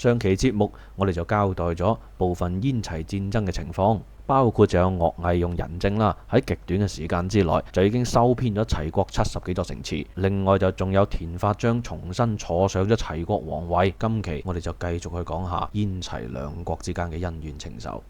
上期節目我哋就交代咗部分燕齊戰爭嘅情況，包括就有樂毅用人證啦，喺極短嘅時間之內就已經收編咗齊國70幾座城池。另外就仲有田法章重新坐上咗齊國皇位。今期我哋就繼續去講下燕齊兩國之間嘅恩怨情仇。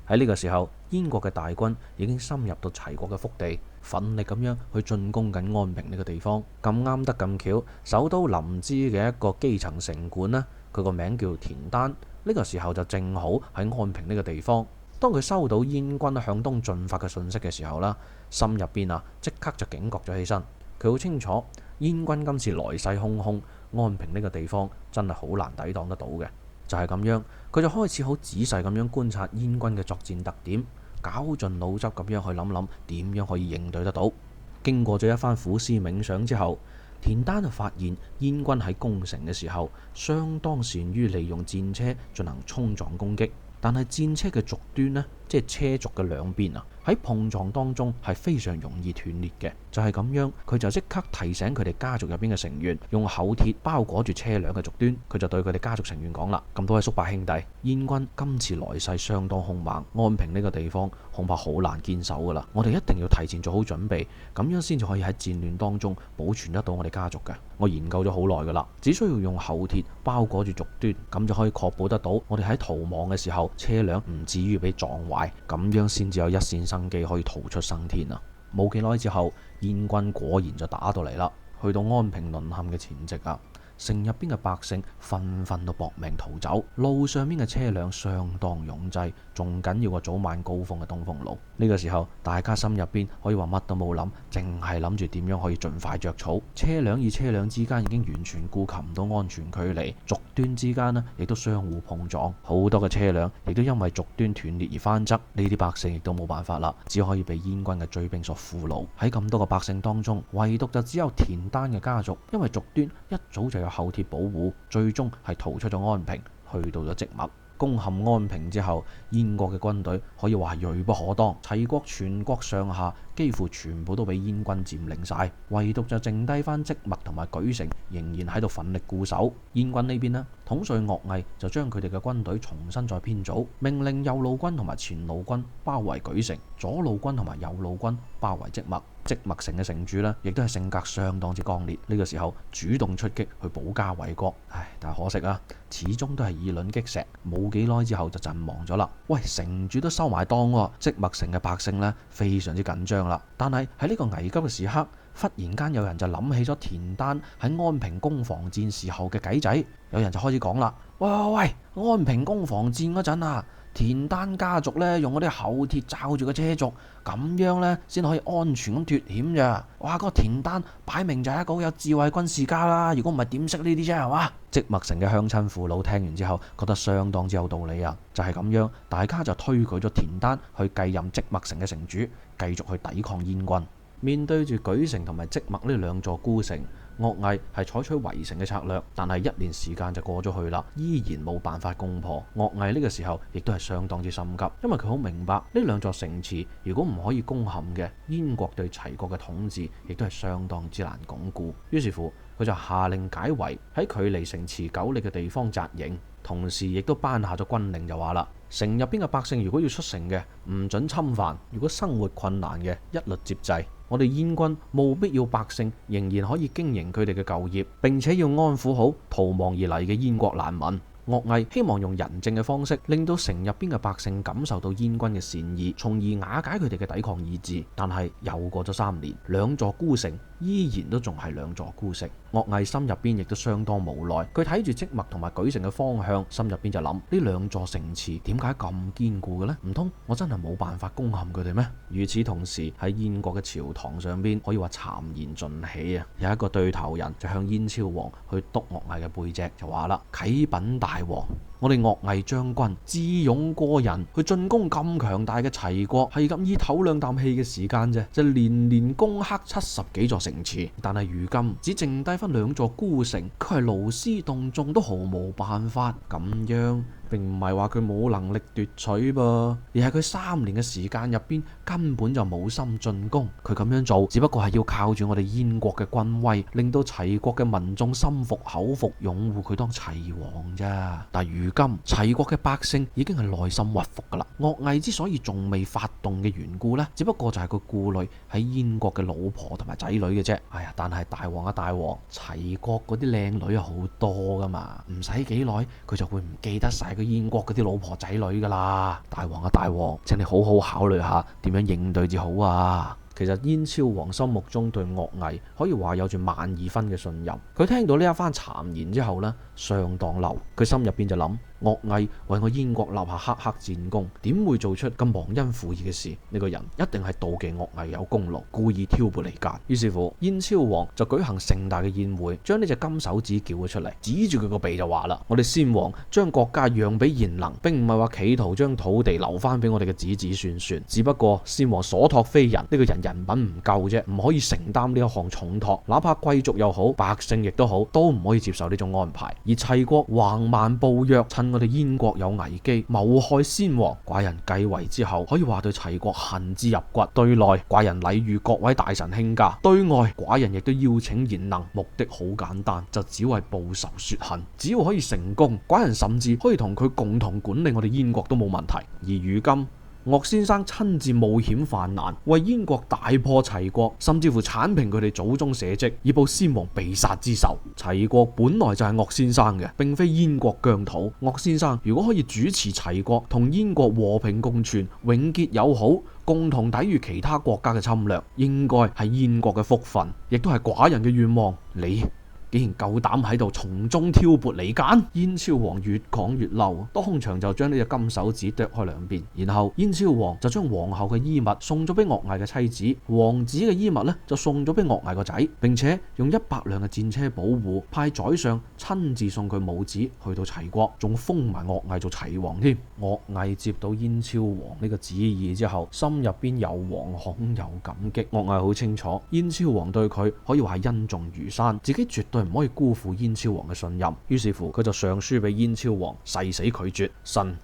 喺呢個時候，燕國嘅大軍已經深入到齊國嘅腹地，奮力咁樣去進攻緊安平呢個地方。咁啱得咁巧，首都臨淄嘅一個基層城管呢，佢個名叫田單。呢個時候就正好喺安平呢個地方。當佢收到燕軍向東進發嘅信息嘅時候啦，心入邊即刻就警覺咗起身。佢好清楚燕軍今次來勢洶洶，安平呢個地方真係好難抵擋得到嘅。就係咁樣，佢就開始好仔細咁樣觀察燕軍嘅作戰特點，絞盡腦汁咁樣去諗諗點樣可以應對得到。經過咗一番苦思冥想之後，田單就發現燕軍喺攻城嘅時候相當善於利用戰車進行衝撞攻擊，但係戰車嘅軸端呢，即係車軸嘅兩邊喺碰撞當中係非常容易斷裂嘅。就係咁樣，佢就即刻提醒佢哋家族入邊嘅成員，用厚鐵包裹住車輛嘅軸端。佢就對佢哋家族成員講啦：咁多位叔伯兄弟，燕軍今次來勢相當兇猛，安平呢個地方恐怕好難堅守噶啦。我哋一定要提前做好準備，咁樣先至可以喺戰亂當中保存得到我哋家族嘅。我研究咗好耐噶啦，只需要用厚鐵包裹住軸端，咁就可以確保得到我哋喺逃亡嘅時候，車輛唔至於被撞壞，咁樣先至有一線生機可以逃出生天啊！冇幾耐之後，燕軍果然就打到嚟啦。去到安平淪陷嘅前夕城入邊嘅百姓紛紛都搏命逃走，路上面嘅車輛相當擁擠，仲緊要過早晚高峰嘅東風路。呢個時候，大家心入邊可以話乜都冇諗，淨係諗住點樣可以盡快着草。車輛與車輛之間已經完全顧及唔到安全距離，軸端之間亦都相互碰撞，好多嘅車輛亦都因為軸端斷裂而翻側。呢啲百姓亦都冇辦法啦，只可以被燕軍嘅追兵所俘虜。喺咁多個百姓當中，唯獨就只有田單嘅家族，因為軸端一早就有厚鐵保護，最終係逃出咗安平，去到咗即墨。攻陷安平之後，燕國嘅軍隊可以話係銳不可當，齊國全國上下幾乎全部都俾燕軍佔領晒，唯獨就剩低翻即墨同埋莒城仍然喺度奮力固守。燕軍呢邊呢，統帥樂毅就將佢哋嘅軍隊重新再編組，命令右路軍同埋前路軍包圍莒城，左路軍同埋右路軍包圍即墨。即墨城嘅城主呢，亦都係性格相當之剛烈。呢個時候主動出擊去保家衛國，但係可惜始終都係以卵擊石，冇幾耐之後就陣亡咗啦。喂，城主都收埋檔喎，即墨城嘅百姓呢，非常之緊張啦。但係喺呢個危急嘅時刻，忽然間有人就諗起咗田單喺安平攻防戰時候嘅計仔，有人就開始講啦：喂，安平攻防戰嗰陣田單家族呢，用嗰啲厚鐵罩住個車軸，咁樣呢，先可以安全咁脫險咋。哇！嗰個田單擺明就係一個好有智慧軍事家啦，如果唔係點識呢啲啫，係嘛？即墨城嘅鄉親父老聽完之後，覺得相當之有道理啊！就係咁樣，大家就推舉咗田單去繼任即墨城嘅城主，繼續去抵抗燕軍。面對住莒城同埋即墨呢兩座孤城，樂毅係採取圍城嘅策略，但係1年時間就過咗去啦，依然冇辦法攻破。樂毅呢個時候亦都係相當之心急，因為佢好明白呢兩座城池如果唔可以攻陷嘅，燕國對齊國嘅統治亦都係相當之難鞏固。於是乎，佢就下令解圍，喺距離城池9里嘅地方紮營，同時亦都頒下咗軍令，就話啦：城入邊嘅百姓如果要出城嘅，唔准侵犯；如果生活困難嘅，一律接濟。我哋燕軍務必要百姓仍然可以經營佢哋嘅舊業，並且要安撫好逃亡而嚟嘅燕國難民。樂毅希望用人證嘅方式，令到城入邊嘅百姓感受到燕軍嘅善意，從而瓦解佢哋嘅抵抗意志。但係又過咗3年，兩座孤城依然都仲係兩座孤城。樂毅心入邊亦都相當無奈，佢睇住即墨同埋莒城嘅方向，心入邊就諗：呢兩座城池點解咁堅固嘅呢？唔通我真係冇辦法攻陷佢哋咩？與此同時，喺燕國嘅朝堂上邊，可以話讒言盡起啊！有一個對頭人就向燕昭王去督樂毅嘅背脊，就話啦：啟稟大王，我哋岳毅將軍智勇過人，去進攻咁強大嘅齊國，係咁依唞兩啖氣嘅時間啫，就連連攻克70幾座城池。但係如今只剩低翻2座孤城，佢係勞師動眾都毫無辦法。咁樣並唔係話佢冇能力奪取噃，而係佢3年嘅時間入邊根本就冇心進攻。佢咁樣做只不過係要靠住我哋燕國嘅軍威，令到齊國嘅民眾心服口服，擁護佢當齊王咋。但如今齊國嘅百姓已經係內心屈服噶啦。岳毅之所以仲未發動嘅緣故呢，只不過就係佢顧慮喺燕國嘅老婆同埋仔女嘅啫。哎呀，但係大王啊大王，齊國嗰啲靚女好多噶嘛，唔使幾耐佢就會唔記得晒佢燕國嗰啲老婆仔女噶啦。大王啊大王，請你好好考慮下點樣應對至好啊。其實燕昭王心目中對岳毅可以話有住12000分嘅信任。佢聽到呢一番讒言之後呢，相當嬲。佢心入邊就諗，岳毅為我燕國立下赫赫戰功，點會做出咁忘恩負義嘅事？呢個人一定係妒忌岳毅有功勞，故意挑撥離間。於是乎，燕昭王就舉行盛大嘅宴會，將呢隻金手指叫咗出嚟，指住佢個鼻就話啦：我哋先王將國家讓俾賢能，並唔係話企圖將土地留翻俾我哋嘅子子孫孫，只不過先王所託非人，呢個人人品唔夠啫，唔可以承擔呢一項重託。哪怕貴族又好，百姓亦都好，都唔可以接受呢種安排。而齊國橫蠻暴虐，趁我哋燕國有危機，謀害先王。寡人繼位之後，可以話對齊國恨之入骨。對內寡人禮遇各位大臣卿家，對外寡人亦都邀請賢能，目的好簡單，就只為報仇雪恨。只要可以成功，寡人甚至可以同佢共同管理我哋燕國都冇問題。而如今岳先生親自冒險犯難，為燕國大破齊國，甚至乎剷平佢哋祖宗社稷，以報先王被殺之仇。齊國本來就係岳先生嘅，並非燕國疆土。岳先生如果可以主持齊國，同燕國和平共存，永結友好，共同抵禦其他國家嘅侵略，應該係燕國嘅福分，亦都係寡人嘅願望。你竟然夠膽喺度從中挑撥離間！燕昭王越講越嬲，當場就將呢隻金手指剁開兩邊。然後燕昭王就將皇后嘅衣物送咗俾岳毅嘅妻子，王子嘅衣物呢就送咗俾岳毅個仔，並且用100輛嘅戰車保護，派宰相親自送佢母子去到齊國，仲封埋岳毅做齊王添。岳毅接到燕昭王呢個旨意之後，心入邊有惶恐有感激。岳毅好清楚燕昭王對佢可以話係恩重如山，自己絕對唔可以辜負燕昭王嘅信任。於是乎佢就上書俾燕昭王，誓死拒絕。臣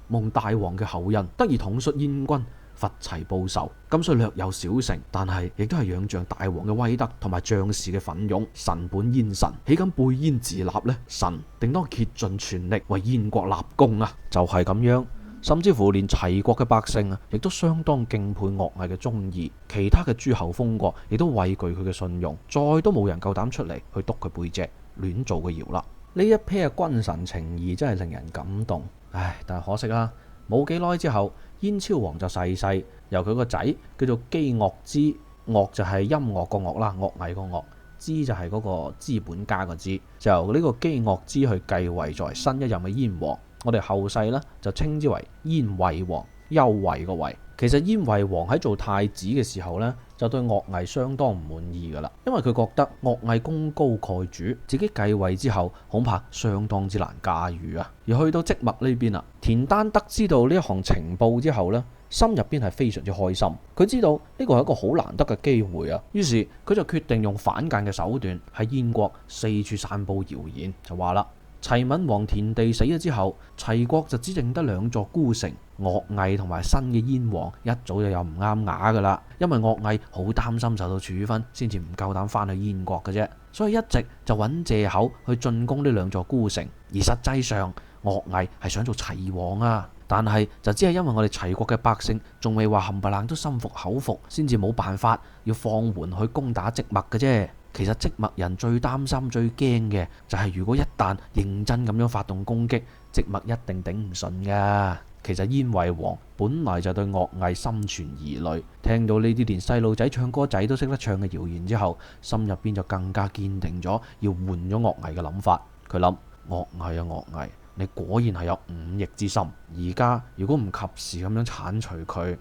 蒙大王嘅厚恩，得以統率燕軍，伐齊報仇。今雖略有小成，但係亦都係仰仗大王嘅威德同埋將士嘅奮勇。臣本燕臣，豈敢背燕自立呢？臣定當竭盡全力為燕國立功啊！就係咁樣。甚至乎連齊國嘅百姓啊，亦都相當敬佩岳毅嘅忠義。其他嘅諸侯封國亦都畏懼佢嘅信用，再都冇人夠膽出嚟去督佢背脊，亂做個謠啦。呢一 pair 君臣情義真係令人感動。唉，但係可惜啦，冇幾耐之後，燕昭王就逝世，由佢個仔叫做姬岳之，岳就係音樂個樂啦，岳毅個樂，之就係嗰個資本家個之，就由呢個姬岳之去繼位作為新一任嘅燕王。我哋後世呢，就稱之為燕惠王，優惠個惠。其實燕惠王喺做太子嘅時候呢，就對岳毅相當唔滿意噶啦，因為佢覺得岳毅功高蓋主，自己繼位之後恐怕相當之難駕馭啊。而去到即墨呢邊啊，田丹得知道呢一項情報之後呢，心入邊係非常之開心。佢知道呢個係一個好難得嘅機會啊，於是佢就決定用反間嘅手段喺燕國四處散佈謠言，就話啦。齊閔王田地死咗之後，齊國就只剩得2座孤城。岳毅同埋新嘅燕王一早就有唔啱牙噶啦，因為岳毅好擔心受到處分，先至唔夠膽翻去燕國嘅啫，所以一直就揾藉口去進攻呢2座孤城。而實際上，岳毅係想做齊王啊，但係就只係因為我哋齊國嘅百姓仲未話冚唪唥都心服口服，先至冇辦法要放緩去攻打即墨嘅啫。其實即墨人最擔心最驚嘅就係如果一旦認真咁樣發動攻擊，即墨一定頂唔順噶。其實燕惠王本來就對岳毅心存疑慮，聽到呢啲連細路仔唱歌仔都識得唱嘅謠言之後，心入邊就更加堅定咗要換咗岳毅嘅諗法。佢諗，岳毅啊岳毅，你果然係有忤逆之心，而家如果唔及時咁樣剷除佢，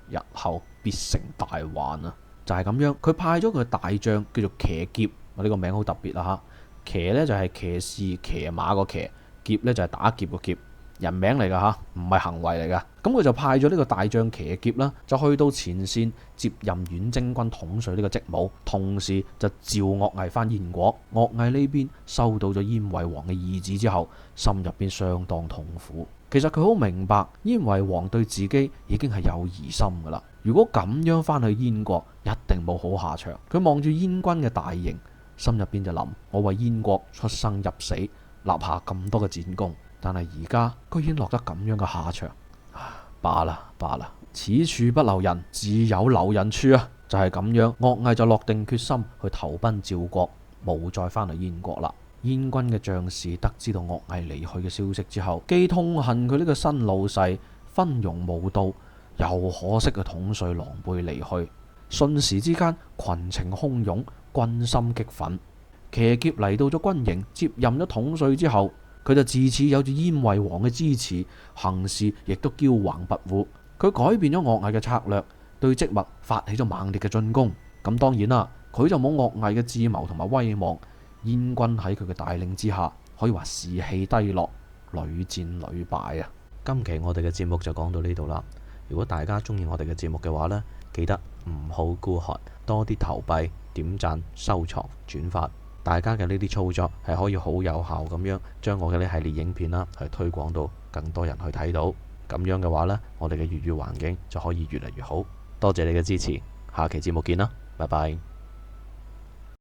日後必成大患啊！就係咁樣，佢派咗佢大將叫做騎劫，呢個名好特別啦嚇。騎呢就係騎士騎馬個騎，劫呢就係打劫個劫，人名嚟㗎嚇，唔係行為嚟㗎。咁佢就派咗呢個大將騎劫啦，就去到前線接任遠征軍統帥呢個職務，同時就召岳毅返燕國。岳毅呢邊收到咗燕惠王嘅懿旨之後，心入邊相當痛苦。其實佢好明白燕惠王對自己已經係有疑心㗎啦。如果咁樣返去燕國，一定冇好下場。佢望住燕軍嘅大營，心入邊就諗：我為燕國出生入死，立下咁多嘅戰功，但係而家居然落得咁樣嘅下場。罷啦罷啦，此處不留人，自有留人處啊！就係咁樣，岳毅就落定決心去投奔趙國，冇再返去燕國啦。燕軍嘅將士得知到岳毅離去嘅消息之後，既痛恨佢呢個新老細昏庸無道，又可惜嘅統帥狼狽離去，瞬時之間群情洶湧，軍心激憤。騎劫嚟到咗軍營，接任咗統帥之後，佢就自此有住燕惠王嘅支持，行事亦都驕橫跋扈。佢改變咗岳毅嘅策略，對稷麥發起咗猛烈嘅進攻。咁當然啦，佢就冇岳毅嘅智謀同埋威望。燕軍喺佢嘅帶領之下，可以話士氣低落，屢戰屢敗啊！今期我哋嘅節目就講到呢度啦。如果大家中意我哋嘅節目嘅話呢，記得唔好孤寒，多啲投幣、點讚、收藏、轉發。大家嘅呢啲操作係可以好有效咁樣將我嘅呢系列影片啦，去推廣到更多人去睇到。咁樣嘅話呢，我哋嘅粵語環境就可以越嚟越好。多謝你嘅支持，下期節目見啦，拜拜。